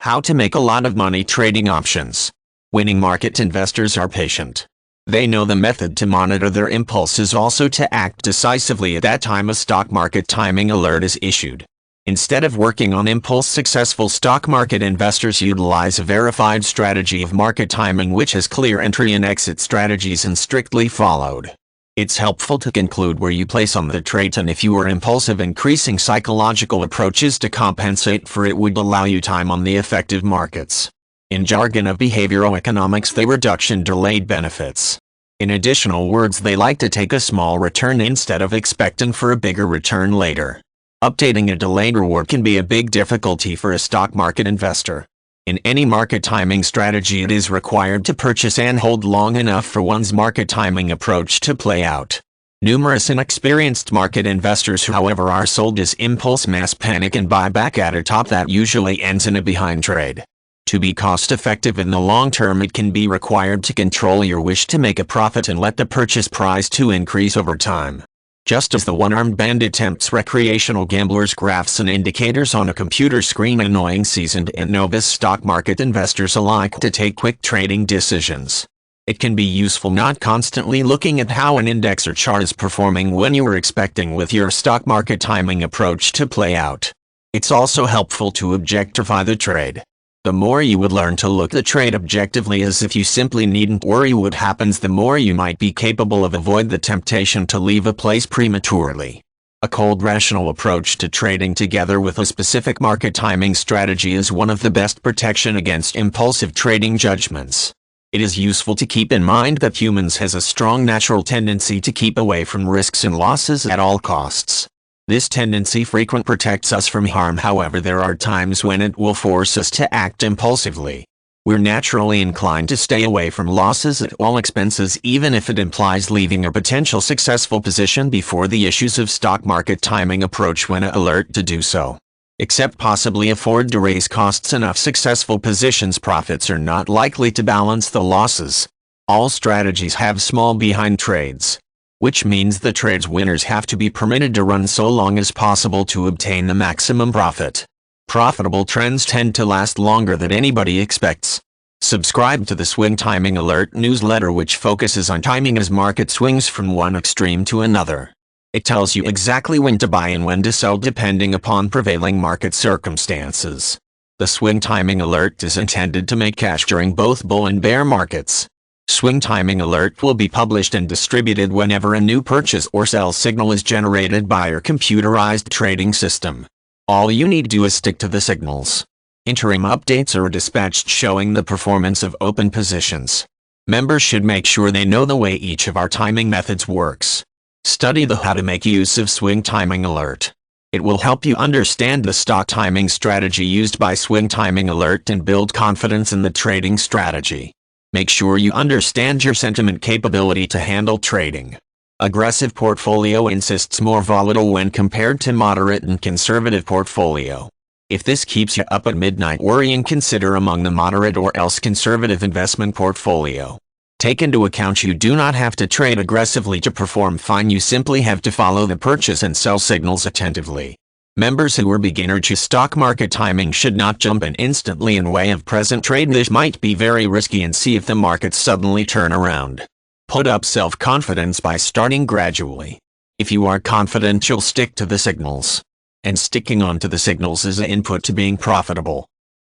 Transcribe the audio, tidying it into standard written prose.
How to make a lot of money trading options. Winning market investors are patient. They know the method to monitor their impulses, also to act decisively at that time a stock market timing alert is issued. Instead of working on impulse, successful stock market investors utilize a verified strategy of market timing which has clear entry and exit strategies and strictly followed. It's helpful to conclude where you place on the trade, and if you are impulsive, increasing psychological approaches to compensate for it would allow you time on the effective markets. In jargon of behavioral economics, they reduction delayed benefits. In additional words, they like to take a small return instead of expecting for a bigger return later. Updating a delayed reward can be a big difficulty for a stock market investor. In any market timing strategy, it is required to purchase and hold long enough for one's market timing approach to play out. Numerous inexperienced market investors, however, are sold as impulse mass panic and buy back at a top that usually ends in a behind trade. To be cost-effective in the long term, it can be required to control your wish to make a profit and let the purchase price to increase over time. Just as the one-armed bandit tempts recreational gamblers' graphs and indicators on a computer screen, annoying seasoned and novice stock market investors alike to take quick trading decisions. It can be useful not constantly looking at how an index or chart is performing when you are expecting with your stock market timing approach to play out. It's also helpful to objectify the trade. The more you would learn to look at the trade objectively, as if you simply needn't worry what happens, the more you might be capable of avoid the temptation to leave a place prematurely. A cold rational approach to trading together with a specific market timing strategy is one of the best protection against impulsive trading judgments. It is useful to keep in mind that humans has a strong natural tendency to keep away from risks and losses at all costs. This tendency frequently protects us from harm. However, there are times when it will force us to act impulsively. We're naturally inclined to stay away from losses at all expenses, even if it implies leaving a potential successful position before the issues of stock market timing approach when alert to do so. Except possibly afford to raise costs enough successful positions, profits are not likely to balance the losses. All strategies have small behind trades, which means the trade's winners have to be permitted to run so long as possible to obtain the maximum profit. Profitable trends tend to last longer than anybody expects. Subscribe to the Swing Timing Alert newsletter, which focuses on timing as market swings from one extreme to another. It tells you exactly when to buy and when to sell depending upon prevailing market circumstances. The Swing Timing Alert is intended to make cash during both bull and bear markets. Swing Timing Alert will be published and distributed whenever a new purchase or sell signal is generated by your computerized trading system. All you need to do is stick to the signals. Interim updates are dispatched showing the performance of open positions. Members should make sure they know the way each of our timing methods works. Study the how to make use of Swing Timing Alert. It will help you understand the stock timing strategy used by Swing Timing Alert and build confidence in the trading strategy. Make sure you understand your sentiment capability to handle trading. Aggressive portfolio insists more volatile when compared to moderate and conservative portfolio. If this keeps you up at midnight worrying, consider among the moderate or else conservative investment portfolio. Take into account you do not have to trade aggressively to perform fine, you simply have to follow the purchase and sell signals attentively. Members who are beginner to stock market timing should not jump in instantly in way of present trade. This might be very risky, and see if the markets suddenly turn around. Put up self-confidence by starting gradually. If you are confident, you'll stick to the signals. And sticking on to the signals is an input to being profitable.